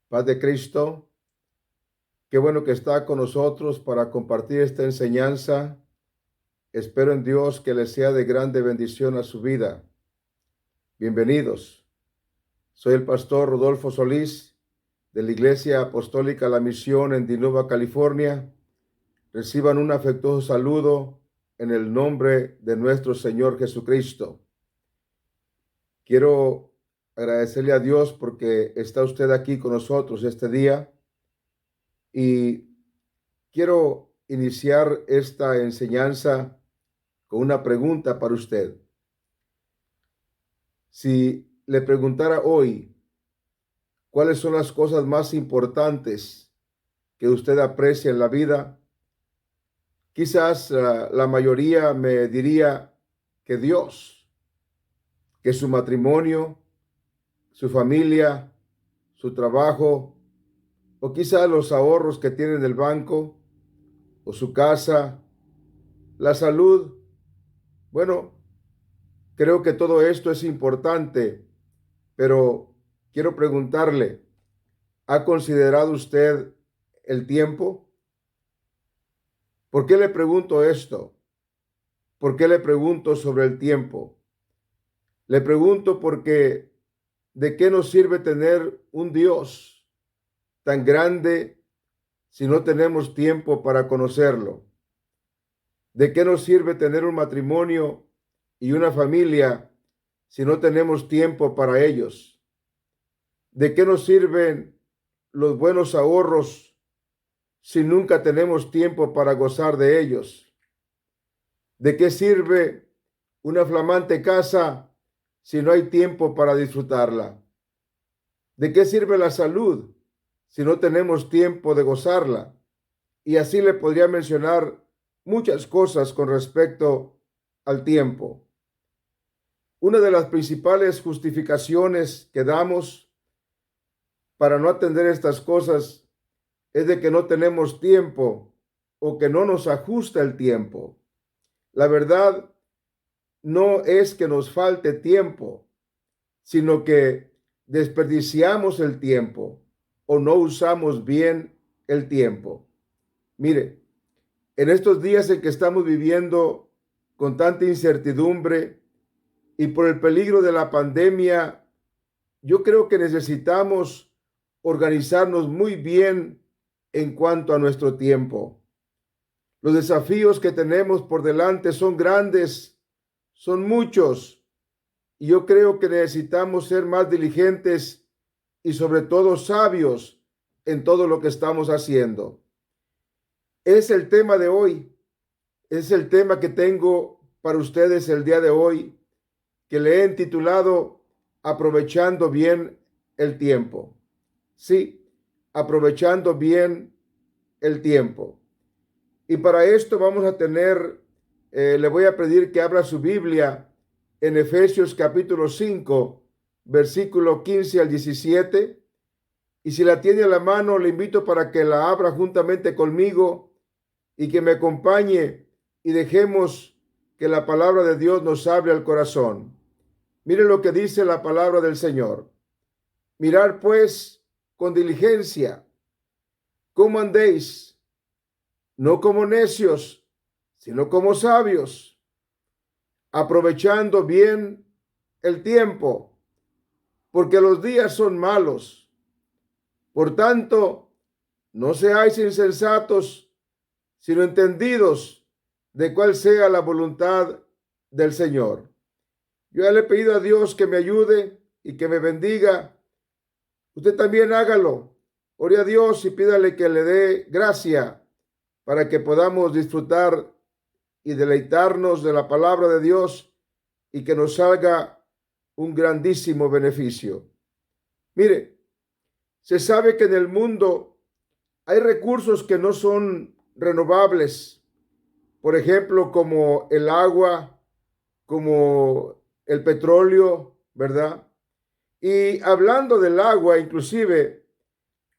Paz de Cristo, qué bueno que está con nosotros para compartir esta enseñanza. Espero en Dios que le sea de grande bendición a su vida. Bienvenidos. Soy el pastor Rodolfo Solís de la Iglesia Apostólica La Misión en Dinuba, California. Reciban un afectuoso saludo en el nombre de nuestro Señor Jesucristo. Quiero agradecerle a Dios porque está usted aquí con nosotros este día y quiero iniciar esta enseñanza con una pregunta para usted. Si le preguntara hoy cuáles son las cosas más importantes que usted aprecia en la vida, quizás la mayoría me diría que Dios, que su matrimonio, su familia, su trabajo, o quizás los ahorros que tiene en el banco, o su casa, la salud. Bueno, creo que todo esto es importante, pero quiero preguntarle, ¿ha considerado usted el tiempo? ¿Por qué le pregunto esto? ¿Por qué le pregunto sobre el tiempo? Le pregunto porque ¿de qué nos sirve tener un Dios tan grande si no tenemos tiempo para conocerlo? ¿De qué nos sirve tener un matrimonio y una familia si no tenemos tiempo para ellos? ¿De qué nos sirven los buenos ahorros si nunca tenemos tiempo para gozar de ellos? ¿De qué sirve una flamante casa si no hay tiempo para disfrutarla? ¿De qué sirve la salud si no tenemos tiempo de gozarla? Y así le podría mencionar muchas cosas con respecto al tiempo. Una de las principales justificaciones que damos para no atender estas cosas es de que no tenemos tiempo o que no nos ajusta el tiempo. La verdad no es que nos falte tiempo, sino que desperdiciamos el tiempo o no usamos bien el tiempo. Mire, en estos días en que estamos viviendo con tanta incertidumbre y por el peligro de la pandemia, yo creo que necesitamos organizarnos muy bien en cuanto a nuestro tiempo. Los desafíos que tenemos por delante son grandes, son muchos, y yo creo que necesitamos ser más diligentes y sobre todo sabios en todo lo que estamos haciendo. Es el tema de hoy, es el tema que tengo para ustedes el día de hoy, que le he titulado Aprovechando bien el tiempo. Sí, aprovechando bien el tiempo. Y para esto vamos a tener, le voy a pedir que abra su Biblia en Efesios capítulo 5, versículo 15 al 17. Y si la tiene a la mano, le invito para que la abra juntamente conmigo y que me acompañe y dejemos que la palabra de Dios nos hable al corazón. Mire lo que dice la palabra del Señor. Mirad pues con diligencia cómo andéis, no como necios, sino como sabios, aprovechando bien el tiempo, porque los días son malos. Por tanto, no seáis insensatos, sino entendidos de cuál sea la voluntad del Señor. Yo ya le he pedido a Dios que me ayude y que me bendiga. Usted también hágalo. Ore a Dios y pídale que le dé gracia para que podamos disfrutar y deleitarnos de la palabra de Dios y que nos salga un grandísimo beneficio. Mire, se sabe que en el mundo hay recursos que no son renovables, por ejemplo, como el agua, como el petróleo, ¿verdad? Y hablando del agua, inclusive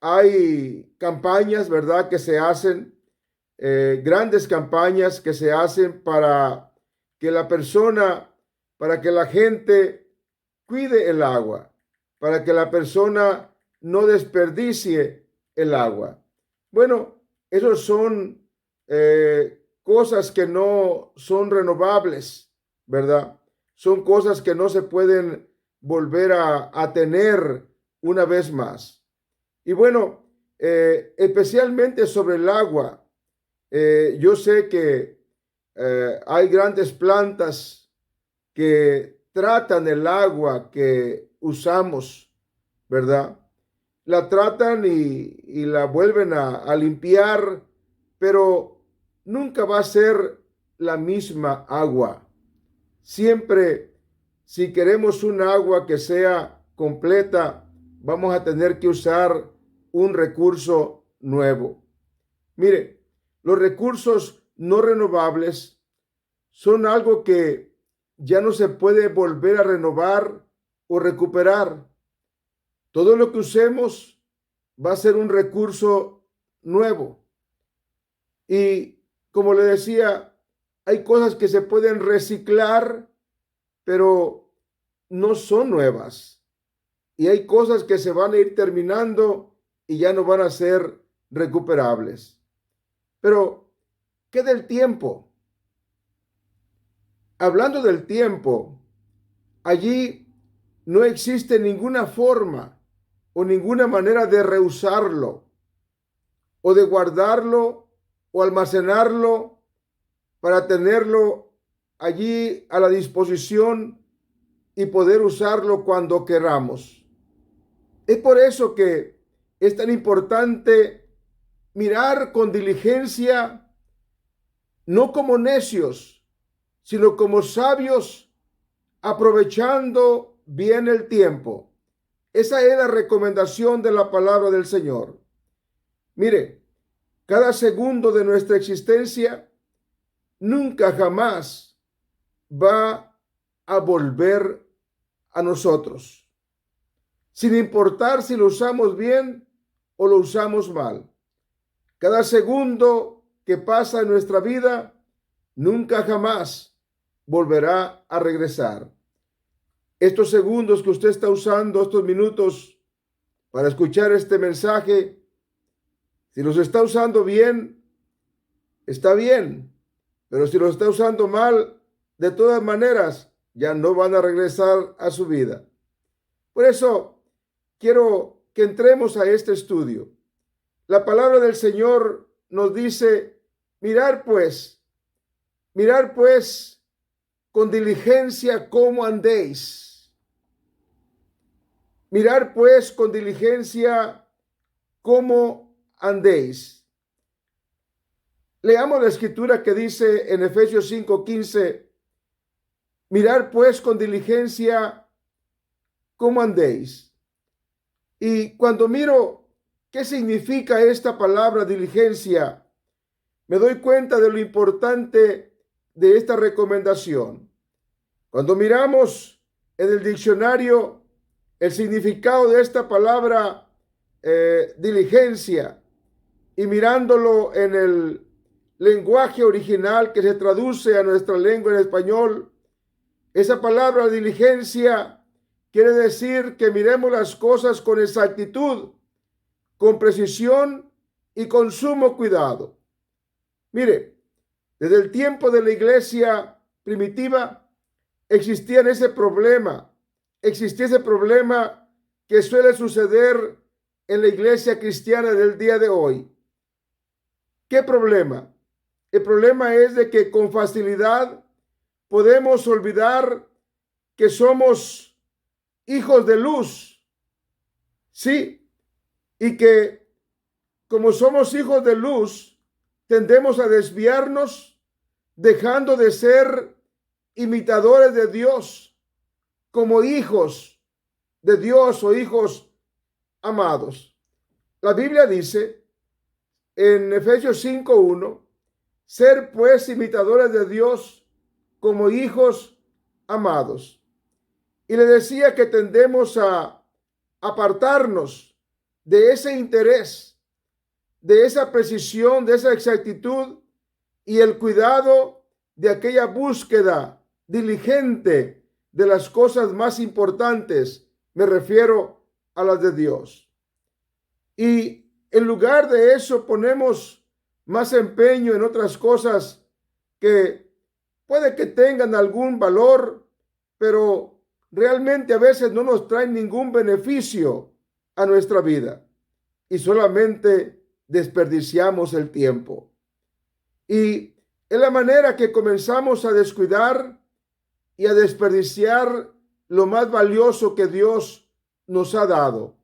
hay campañas, ¿verdad?, que se hacen, grandes campañas que se hacen para que la persona, para que la gente cuide el agua, para que la persona no desperdicie el agua. Bueno, esos son cosas que no son renovables, ¿verdad? Son cosas que no se pueden volver a tener una vez más. Y bueno, especialmente sobre el agua, yo sé que hay grandes plantas que tratan el agua que usamos, ¿verdad? La tratan y la vuelven a limpiar, pero nunca va a ser la misma agua. Siempre, si queremos un agua que sea completa, vamos a tener que usar un recurso nuevo. Mire, los recursos no renovables son algo que ya no se puede volver a renovar o recuperar. Todo lo que usemos va a ser un recurso nuevo. Y como le decía, hay cosas que se pueden reciclar, pero no son nuevas. Y hay cosas que se van a ir terminando y ya no van a ser recuperables. Pero, ¿qué del tiempo? Hablando del tiempo, allí no existe ninguna forma o ninguna manera de reusarlo o de guardarlo o almacenarlo para tenerlo allí a la disposición y poder usarlo cuando queramos. Es por eso que es tan importante mirar con diligencia, no como necios, sino como sabios, aprovechando bien el tiempo. Esa es la recomendación de la palabra del Señor. Mire, cada segundo de nuestra existencia nunca jamás va a volver a nosotros, sin importar si lo usamos bien o lo usamos mal. Cada segundo que pasa en nuestra vida nunca jamás volverá a regresar. Estos segundos que usted está usando, estos minutos para escuchar este mensaje, si los está usando bien, está bien, pero si los está usando mal, de todas maneras, ya no van a regresar a su vida. Por eso, quiero que entremos a este estudio. La palabra del Señor nos dice, mirar pues con diligencia cómo andéis. Mirar pues con diligencia cómo andéis. Leamos la escritura que dice en Efesios 5:15, mirar pues con diligencia cómo andéis. Y cuando miro qué significa esta palabra diligencia, me doy cuenta de lo importante de esta recomendación. Cuando miramos en el diccionario el significado de esta palabra diligencia y mirándolo en el lenguaje original que se traduce a nuestra lengua en español, esa palabra diligencia quiere decir que miremos las cosas con exactitud, con precisión y con sumo cuidado. Mire, desde el tiempo de la iglesia primitiva existía ese problema que suele suceder en la iglesia cristiana del día de hoy. ¿Qué problema? El problema es de que con facilidad podemos olvidar que somos hijos de luz. Sí, y que como somos hijos de luz, tendemos a desviarnos, dejando de ser imitadores de Dios, como hijos de Dios o hijos amados. La Biblia dice en Efesios 5:1, ser pues imitadores de Dios como hijos amados. Y le decía que tendemos a apartarnos de ese interés, de esa precisión, de esa exactitud y el cuidado de aquella búsqueda diligente de las cosas más importantes. Me refiero a las de Dios. Y en lugar de eso ponemos más empeño en otras cosas que puede que tengan algún valor, pero realmente a veces no nos traen ningún beneficio a nuestra vida y solamente desperdiciamos el tiempo. Y es la manera que comenzamos a descuidar y a desperdiciar lo más valioso que Dios nos ha dado,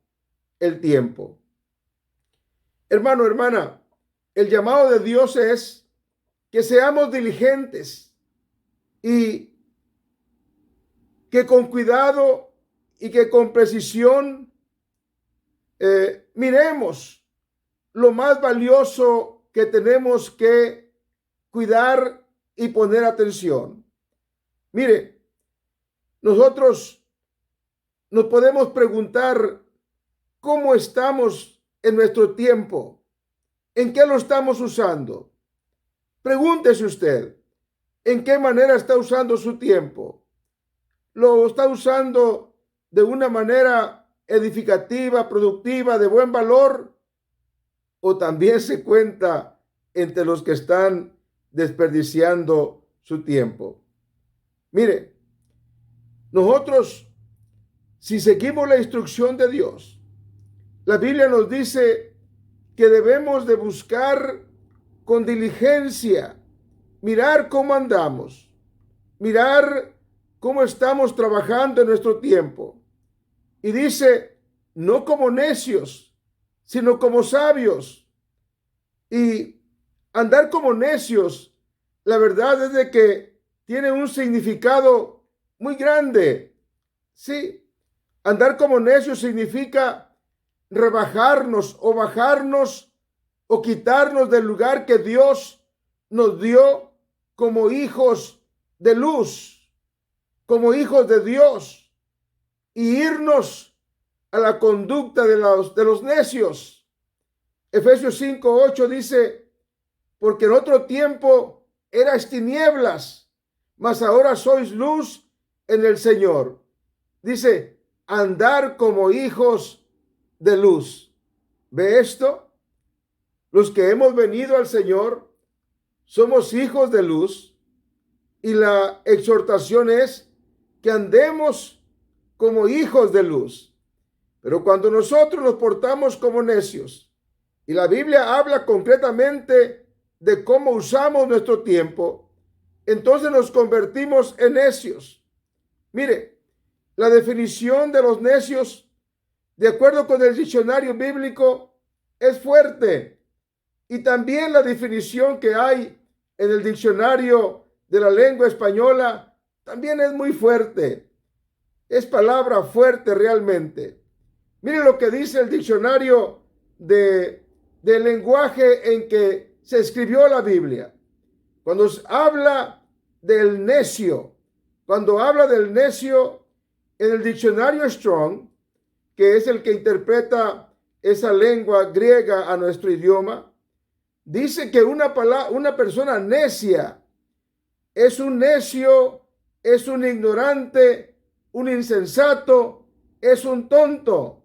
el tiempo. Hermano, hermana, el llamado de Dios es que seamos diligentes y que con cuidado y que con precisión miremos lo más valioso que tenemos que cuidar y poner atención. Mire, nosotros nos podemos preguntar cómo estamos en nuestro tiempo, en qué lo estamos usando. Pregúntese usted, ¿en qué manera está usando su tiempo? ¿Lo está usando de una manera edificativa, productiva, de buen valor? ¿O también se cuenta entre los que están desperdiciando su tiempo? Mire, nosotros, si seguimos la instrucción de Dios, la Biblia nos dice que debemos de buscar con diligencia, mirar cómo andamos, mirar cómo estamos trabajando en nuestro tiempo. Y dice, no como necios, sino como sabios. Y andar como necios, la verdad es de que tiene un significado muy grande. Sí, andar como necios significa rebajarnos o bajarnos o quitarnos del lugar que Dios nos dio como hijos de luz, como hijos de Dios, y irnos a la conducta de los necios. Efesios 5:8 dice, porque en otro tiempo erais tinieblas, mas ahora sois luz en el Señor. Dice, andar como hijos de luz. ¿Ve esto? Los que hemos venido al Señor somos hijos de luz, y la exhortación es que andemos como hijos de luz. Pero cuando nosotros nos portamos como necios, y la Biblia habla concretamente de cómo usamos nuestro tiempo, entonces nos convertimos en necios. Mire, la definición de los necios, de acuerdo con el diccionario bíblico, es fuerte. Y también la definición que hay en el diccionario de la lengua española también es muy fuerte. Es palabra fuerte realmente. Mire lo que dice el diccionario del lenguaje en que se escribió la Biblia. Cuando habla del necio, en el diccionario Strong, que es el que interpreta esa lengua griega a nuestro idioma, dice que una persona necia es un necio, es un ignorante, un insensato, es un tonto.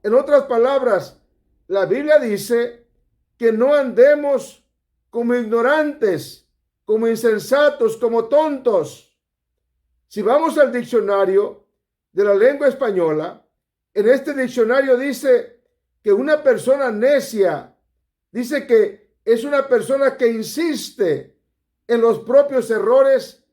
En otras palabras, la Biblia dice que no andemos como ignorantes, como insensatos, como tontos. Si vamos al diccionario de la lengua española, en este diccionario dice que una persona necia, dice que es una persona que insiste en los propios errores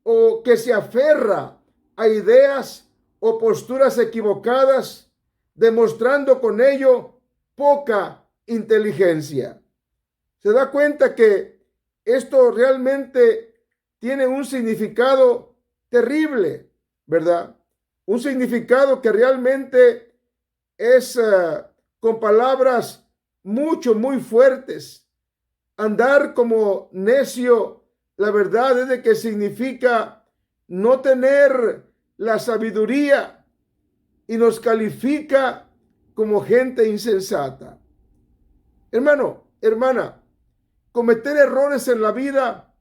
o que se aferra a ideas o posturas equivocadas, demostrando con ello poca inteligencia. Se da cuenta que esto realmente tiene un significado terrible, ¿verdad? Un significado que realmente es con palabras muy fuertes. Andar como necio, la verdad es de que significa no tener la sabiduría y nos califica como gente insensata. Hermano, hermana, cometer errores en la vida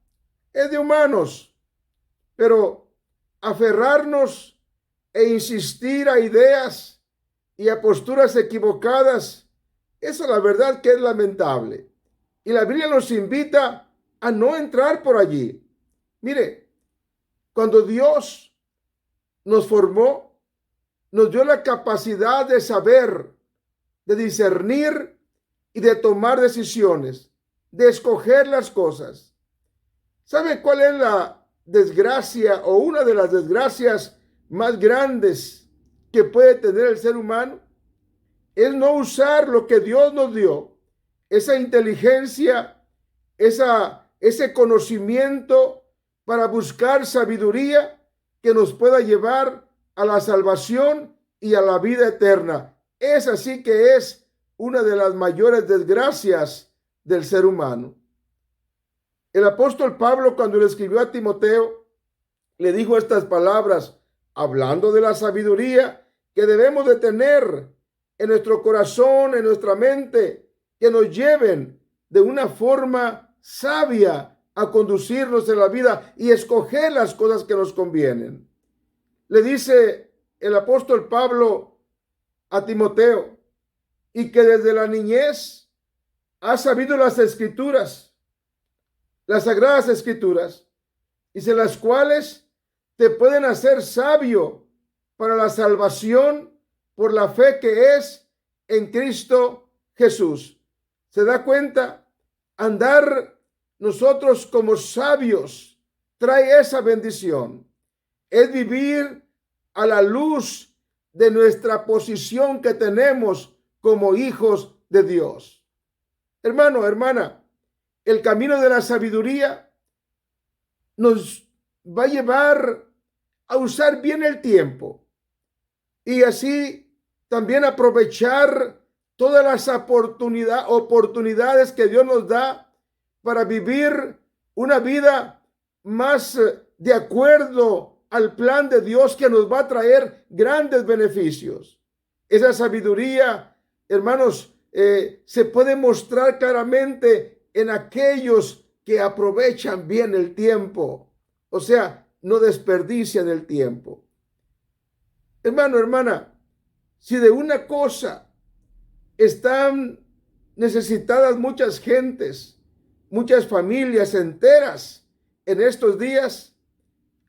es de humanos, pero aferrarnos e insistir a ideas y a posturas equivocadas Eso la verdad que es lamentable. Y la Biblia nos invita a no entrar por allí. Mire, cuando Dios nos formó, nos dio la capacidad de saber, de discernir y de tomar decisiones, de escoger las cosas. ¿Sabe cuál es la desgracia o una de las desgracias más grandes que puede tener el ser humano? Es no usar lo que Dios nos dio, esa inteligencia, ese conocimiento para buscar sabiduría que nos pueda llevar a la salvación y a la vida eterna. Es así que es una de las mayores desgracias del ser humano. El apóstol Pablo, cuando le escribió a Timoteo, le dijo estas palabras, hablando de la sabiduría que debemos de tener en nuestro corazón, en nuestra mente, que nos lleven de una forma sabia a conducirnos en la vida y escoger las cosas que nos convienen. Le dice el apóstol Pablo a Timoteo, y que desde la niñez ha sabido las escrituras, las sagradas escrituras, y en las cuales te pueden hacer sabio para la salvación por la fe que es en Cristo Jesús. ¿Se da cuenta? Andar nosotros como sabios trae esa bendición. Es vivir a la luz de nuestra posición que tenemos como hijos de Dios. Hermano, hermana, el camino de la sabiduría nos va a llevar a usar bien el tiempo y así también aprovechar todas las oportunidades que Dios nos da para vivir una vida más de acuerdo al plan de Dios que nos va a traer grandes beneficios. Esa sabiduría, hermanos, se puede mostrar claramente en aquellos que aprovechan bien el tiempo. O sea, no desperdician el tiempo. Hermano, hermana, si de una cosa están necesitadas muchas gentes, muchas familias enteras en estos días,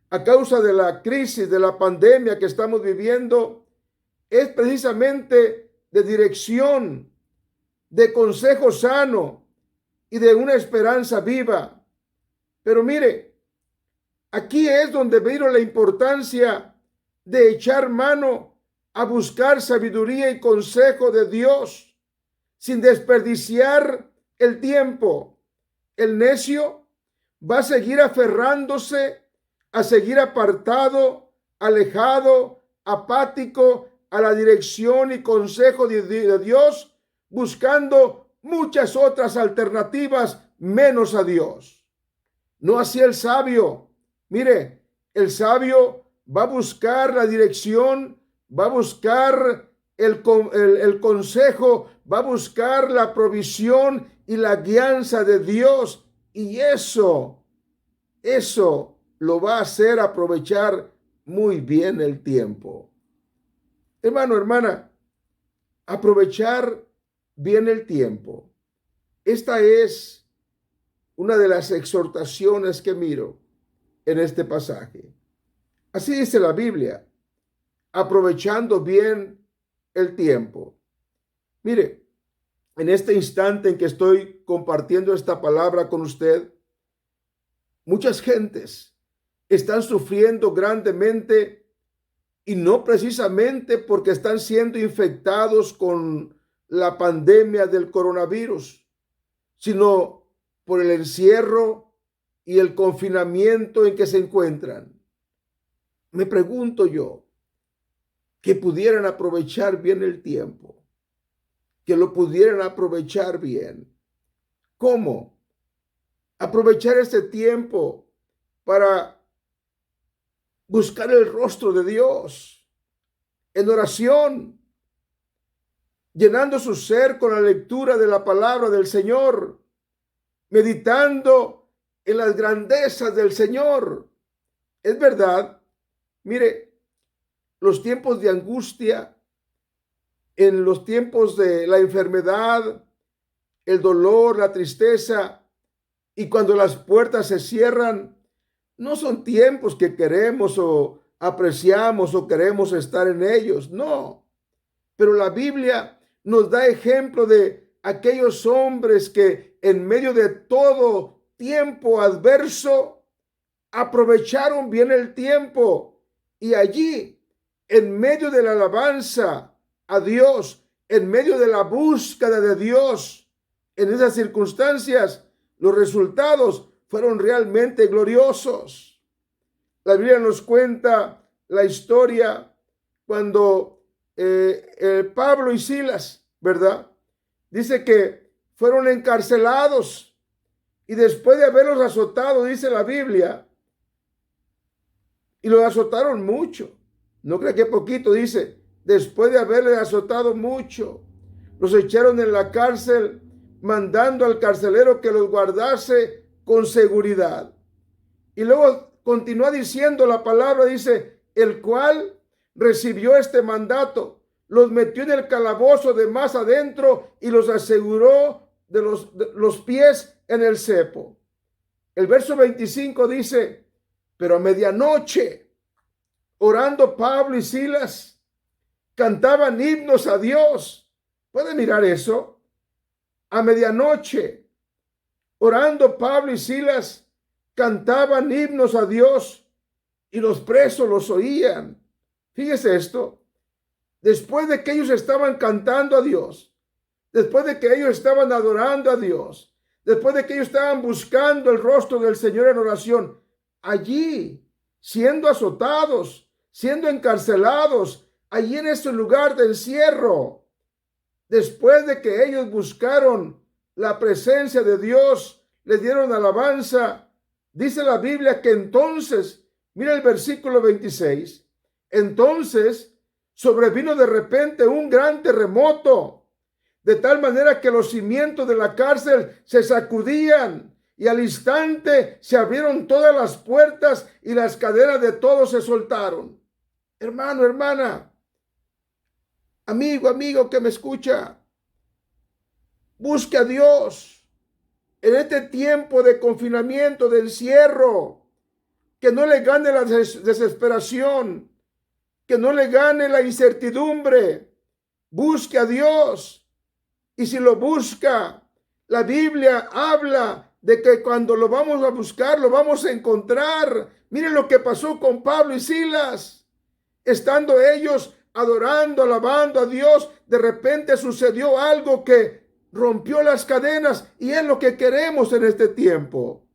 a causa de la crisis, de la pandemia que estamos viviendo, es precisamente de dirección, de consejo sano y de una esperanza viva. Pero mire, aquí es donde veo la importancia de echar mano a buscar sabiduría y consejo de Dios sin desperdiciar el tiempo. El necio va a seguir aferrándose, a seguir apartado, alejado, apático a la dirección y consejo de Dios, buscando muchas otras alternativas menos a Dios. No así el sabio. Mire, el sabio va a buscar la dirección, va a buscar el consejo, va a buscar la provisión y la guianza de Dios. Y eso lo va a hacer aprovechar muy bien el tiempo. Hermano, hermana, aprovechar bien el tiempo. Esta es una de las exhortaciones que miro en este pasaje. Así dice la Biblia, aprovechando bien el tiempo. Mire, en este instante en que estoy compartiendo esta palabra con usted, muchas gentes están sufriendo grandemente y no precisamente porque están siendo infectados con la pandemia del coronavirus, sino por el encierro y el confinamiento en que se encuentran. Me pregunto yo, que pudieran aprovechar bien el tiempo, que lo pudieran aprovechar bien. ¿Cómo? Aprovechar este tiempo para buscar el rostro de Dios en oración, llenando su ser con la lectura de la palabra del Señor, meditando en las grandezas del Señor. Es verdad, mire, los tiempos de angustia en los tiempos de la enfermedad, el dolor, la tristeza, y cuando las puertas se cierran, no son tiempos que queremos o apreciamos o queremos estar en ellos, no. Pero la Biblia nos da ejemplo de aquellos hombres que en medio de todo tiempo adverso aprovecharon bien el tiempo, y allí, en medio de la alabanza a Dios, en medio de la búsqueda de Dios, en esas circunstancias, los resultados fueron realmente gloriosos. La Biblia nos cuenta la historia cuando Pablo y Silas, ¿verdad? Dice que fueron encarcelados, y después de haberlos azotado, dice la Biblia, y los azotaron mucho. No creo que poquito, dice, después de haberles azotado mucho, los echaron en la cárcel, mandando al carcelero que los guardase con seguridad. Y luego continúa diciendo la palabra, dice, el cual recibió este mandato, los metió en el calabozo de más adentro y los aseguró de los pies en el cepo. El verso 25 dice, pero a medianoche, orando Pablo y Silas, cantaban himnos a Dios. ¿Puede mirar eso? A medianoche, orando Pablo y Silas, cantaban himnos a Dios, y los presos los oían. Fíjese esto. Después de que ellos estaban cantando a Dios, después de que ellos estaban adorando a Dios, después de que ellos estaban buscando el rostro del Señor en oración, allí, siendo azotados, siendo encarcelados, allí en ese lugar de encierro, después de que ellos buscaron la presencia de Dios, les dieron alabanza, dice la Biblia que entonces, mira el versículo 26, entonces sobrevino de repente un gran terremoto, de tal manera que los cimientos de la cárcel se sacudían, y al instante se abrieron todas las puertas y las cadenas de todos se soltaron. Hermano, hermana, amigo que me escucha, busque a Dios en este tiempo de confinamiento, de encierro, que no le gane la desesperación, que no le gane la incertidumbre. Busque a Dios, y si lo busca, la Biblia habla de que cuando lo vamos a buscar, lo vamos a encontrar. Miren lo que pasó con Pablo y Silas. Estando ellos adorando, alabando a Dios, de repente sucedió algo que rompió las cadenas, y es lo que queremos en este tiempo.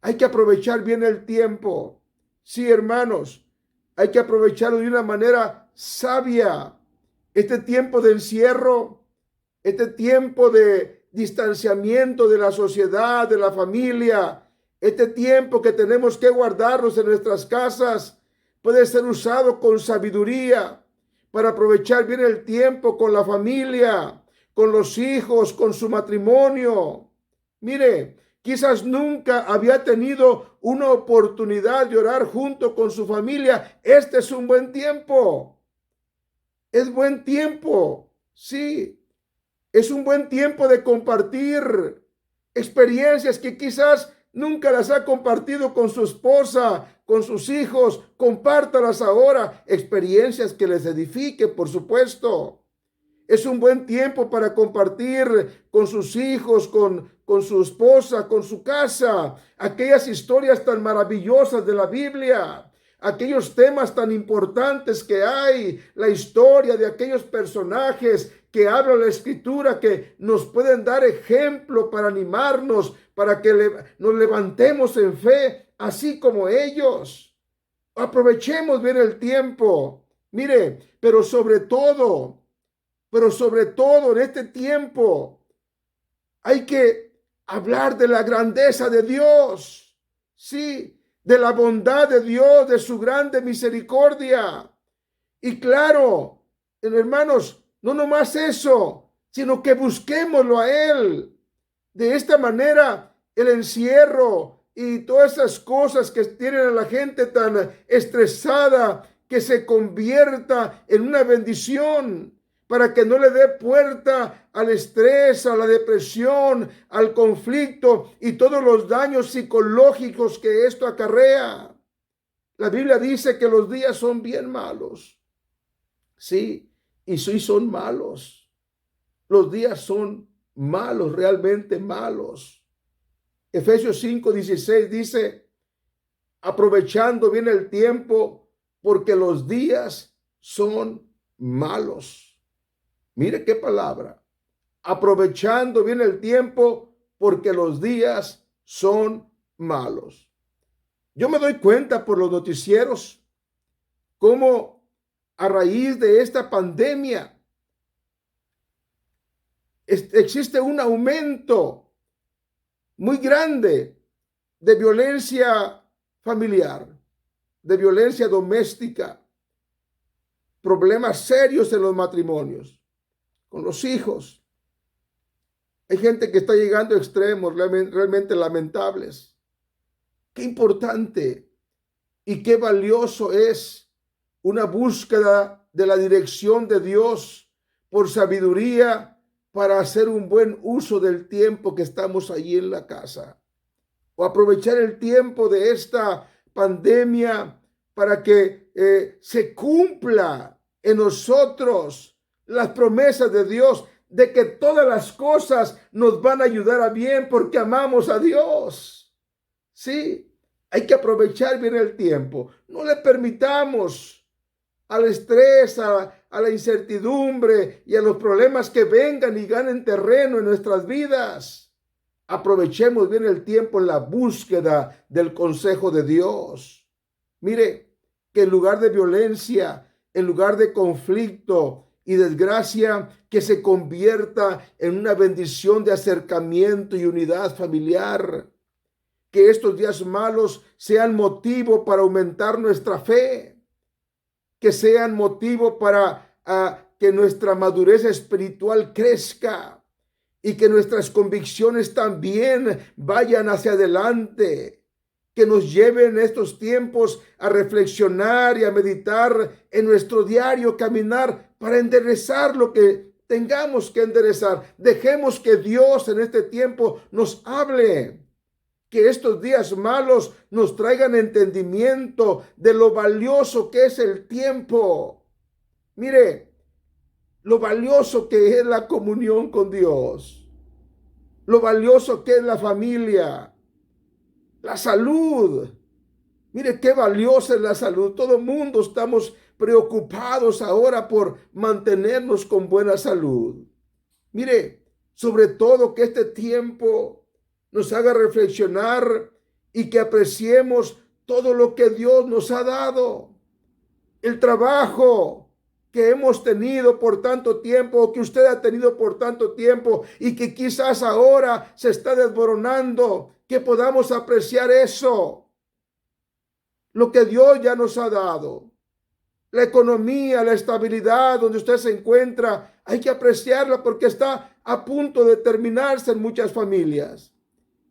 Hay que aprovechar bien el tiempo. Sí, hermanos, hay que aprovecharlo de una manera sabia. Este tiempo de encierro, este tiempo de distanciamiento de la sociedad, de la familia, este tiempo que tenemos que guardarnos en nuestras casas, puede ser usado con sabiduría para aprovechar bien el tiempo con la familia, con los hijos, con su matrimonio. Mire, quizás nunca había tenido una oportunidad de orar junto con su familia. Este es un buen tiempo. Es buen tiempo, sí. Es un buen tiempo de compartir experiencias que quizás nunca las ha compartido con su esposa, con sus hijos. Compártalas ahora. Experiencias que les edifiquen, por supuesto. Es un buen tiempo para compartir con sus hijos, con su esposa, con su casa, aquellas historias tan maravillosas de la Biblia, aquellos temas tan importantes que hay, la historia de aquellos personajes que habla la Escritura, que nos pueden dar ejemplo para animarnos, para que nos levantemos en fe, así como ellos. Aprovechemos bien el tiempo. Mire, pero sobre todo en este tiempo, hay que hablar de la grandeza de Dios, sí, de la bondad de Dios, de su grande misericordia. Y claro, hermanos, no nomás eso, sino que busquémoslo a Él. De esta manera, el encierro y todas esas cosas que tienen a la gente tan estresada, que se convierta en una bendición. para que no le dé puerta al estrés, a la depresión, al conflicto y todos los daños psicológicos que esto acarrea. La Biblia dice que los días son bien malos. Sí, y sí son malos. Los días son malos, realmente malos. Efesios 5:16 dice, aprovechando bien el tiempo, porque los días son malos. Mire qué palabra. Aprovechando bien el tiempo, porque los días son malos. Yo me doy cuenta por los noticieros cómo a raíz de esta pandemia existe un aumento muy grande de violencia familiar, de violencia doméstica, problemas serios en los matrimonios, con los hijos. Hay gente que está llegando a extremos realmente lamentables. Qué importante y qué valioso es una búsqueda de la dirección de Dios por sabiduría para hacer un buen uso del tiempo que estamos allí en la casa. O aprovechar el tiempo de esta pandemia para que se cumpla en nosotros las promesas de Dios de que todas las cosas nos van a ayudar a bien porque amamos a Dios. Sí, hay que aprovechar bien el tiempo. No le permitamos al estrés, a la incertidumbre y a los problemas que vengan y ganen terreno en nuestras vidas. Aprovechemos bien el tiempo en la búsqueda del consejo de Dios. Mire, que en lugar de violencia, en lugar de conflicto y desgracia, que se convierta en una bendición de acercamiento y unidad familiar. Que estos días malos sean motivo para aumentar nuestra fe, que sean motivo para que nuestra madurez espiritual crezca y que nuestras convicciones también vayan hacia adelante, que nos lleven estos tiempos a reflexionar y a meditar en nuestro diario caminar para enderezar lo que tengamos que enderezar. Dejemos que Dios en este tiempo nos hable. Que estos días malos nos traigan entendimiento de lo valioso que es el tiempo. Mire, lo valioso que es la comunión con Dios. Lo valioso que es la familia. La salud. Mire qué valiosa es la salud. Todo el mundo estamos preocupados ahora por mantenernos con buena salud. Mire, sobre todo que este tiempo nos haga reflexionar y que apreciemos todo lo que Dios nos ha dado. El trabajo que hemos tenido por tanto tiempo, o que usted ha tenido por tanto tiempo y que quizás ahora se está desmoronando, que podamos apreciar eso. Lo que Dios ya nos ha dado. La economía, la estabilidad donde usted se encuentra, hay que apreciarla porque está a punto de terminarse en muchas familias.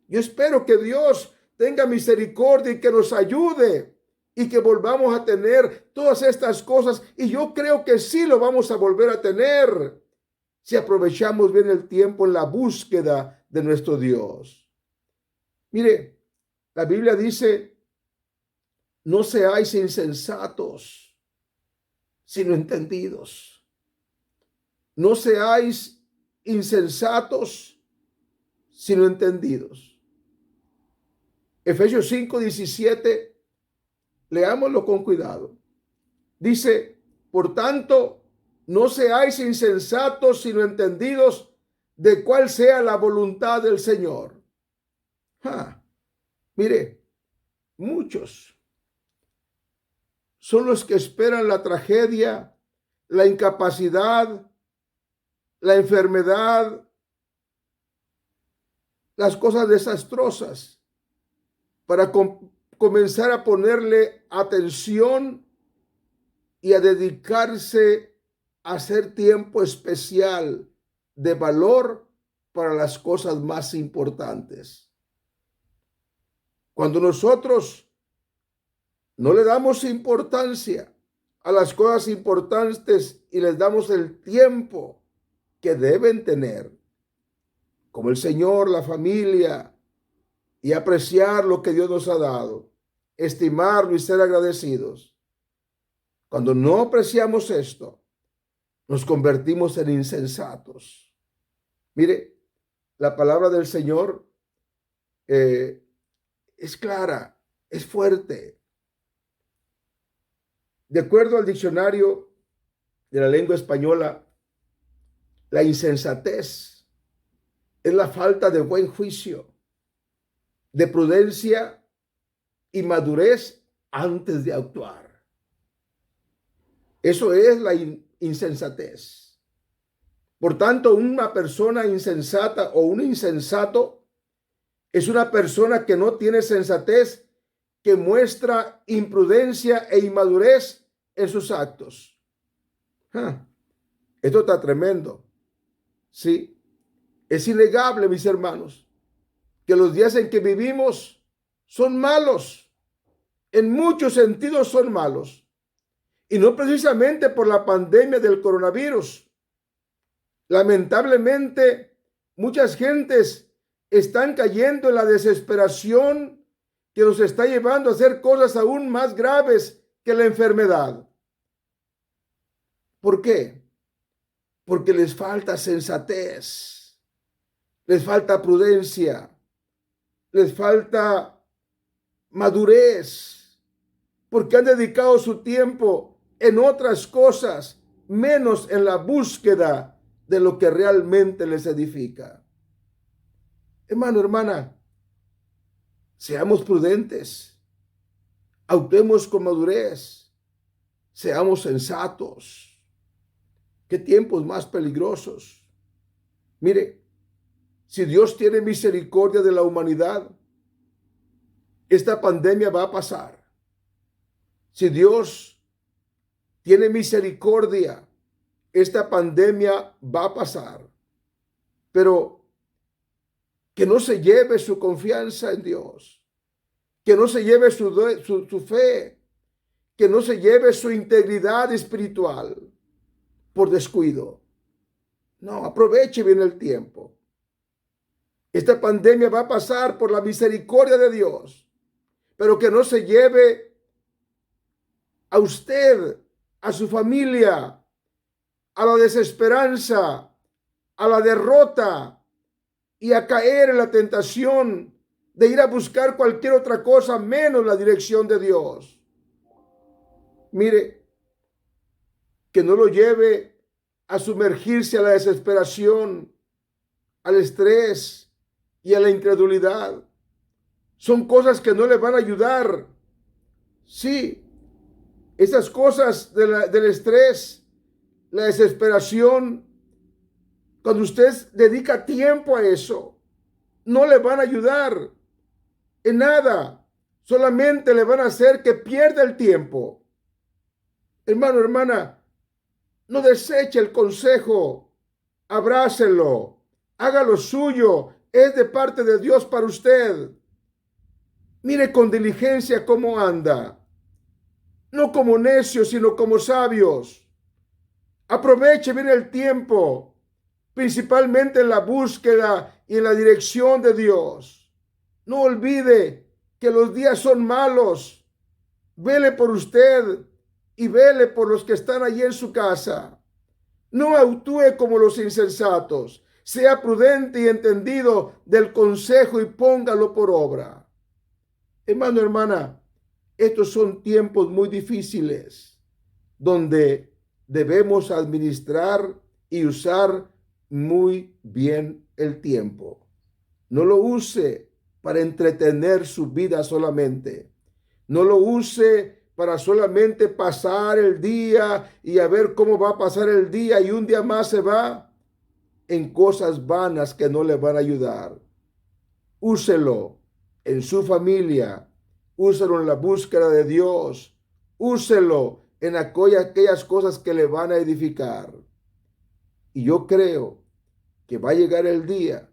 Yo espero que Dios tenga misericordia y que nos ayude y que volvamos a tener todas estas cosas. Y yo creo que sí lo vamos a volver a tener si aprovechamos bien el tiempo en la búsqueda de nuestro Dios. Mire, la Biblia dice, no seáis insensatos, sino entendidos. No seáis insensatos, sino entendidos. Efesios 5:17, leámoslo con cuidado. Dice, por tanto, no seáis insensatos, sino entendidos de cuál sea la voluntad del Señor. Mire, muchos son los que esperan la tragedia, la incapacidad, la enfermedad, las cosas desastrosas, para comenzar a ponerle atención y a dedicarse a hacer tiempo especial de valor para las cosas más importantes. Cuando nosotros no le damos importancia a las cosas importantes y les damos el tiempo que deben tener, como el Señor, la familia, y apreciar lo que Dios nos ha dado, estimarlo y ser agradecidos. Cuando no apreciamos esto, nos convertimos en insensatos. Mire, la palabra del Señor es clara, es fuerte. De acuerdo al diccionario de la lengua española, la insensatez es la falta de buen juicio, de prudencia y madurez antes de actuar. Eso es la insensatez. Por tanto, una persona insensata o un insensato es una persona que no tiene sensatez, que muestra imprudencia e inmadurez en sus actos. Esto está tremendo. Sí, es innegable, mis hermanos, que los días en que vivimos son malos. En muchos sentidos son malos. Y no precisamente por la pandemia del coronavirus. Lamentablemente, muchas gentes están cayendo en la desesperación que los está llevando a hacer cosas aún más graves que la enfermedad. ¿Por qué? Porque les falta sensatez, les falta prudencia, les falta madurez, porque han dedicado su tiempo en otras cosas, menos en la búsqueda de lo que realmente les edifica. Hermano, hermana, seamos prudentes, actuemos con madurez, seamos sensatos. ¿Qué tiempos más peligrosos? Mire, si Dios tiene misericordia de la humanidad, esta pandemia va a pasar. Si Dios tiene misericordia, esta pandemia va a pasar. Pero que no se lleve su confianza en Dios, que no se lleve su fe, que no se lleve su integridad espiritual por descuido. No, aproveche bien el tiempo. Esta pandemia va a pasar por la misericordia de Dios, pero que no se lleve a usted, a su familia, a la desesperanza, a la derrota y a caer en la tentación de ir a buscar cualquier otra cosa menos la dirección de Dios. Mire, que no lo lleve a sumergirse a la desesperación, al estrés y a la incredulidad. Son cosas que no le van a ayudar. Sí, esas cosas del estrés, la desesperación, cuando usted dedica tiempo a eso, no le van a ayudar en nada. Solamente le van a hacer que pierda el tiempo. Hermano, hermana, no deseche el consejo, abrácelo, hágalo suyo, es de parte de Dios para usted. Mire con diligencia cómo anda, no como necios, sino como sabios. Aproveche bien el tiempo, principalmente en la búsqueda y en la dirección de Dios. No olvide que los días son malos. Vele por usted y vele por los que están allí en su casa. No actúe como los insensatos. Sea prudente y entendido del consejo y póngalo por obra. Hermano, hermana, estos son tiempos muy difíciles donde debemos administrar y usar muy bien el tiempo. No lo use para entretener su vida solamente. No lo use para solamente pasar el día y a ver cómo va a pasar el día y un día más se va en cosas vanas que no le van a ayudar. Úselo en su familia, úselo en la búsqueda de Dios, úselo en aquellas cosas que le van a edificar. Y yo creo que va a llegar el día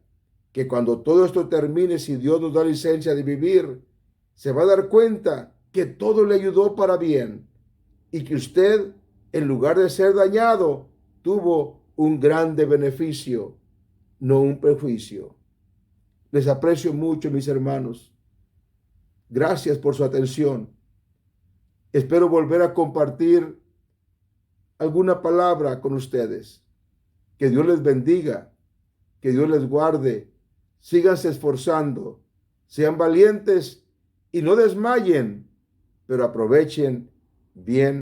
que cuando todo esto termine, si Dios nos da licencia de vivir, se va a dar cuenta que todo le ayudó para bien y que usted, en lugar de ser dañado, tuvo un grande beneficio, no un perjuicio. Les aprecio mucho, mis hermanos. Gracias por su atención. Espero volver a compartir alguna palabra con ustedes. Que Dios les bendiga, que Dios les guarde. Síganse esforzando, sean valientes y no desmayen, pero aprovechen bien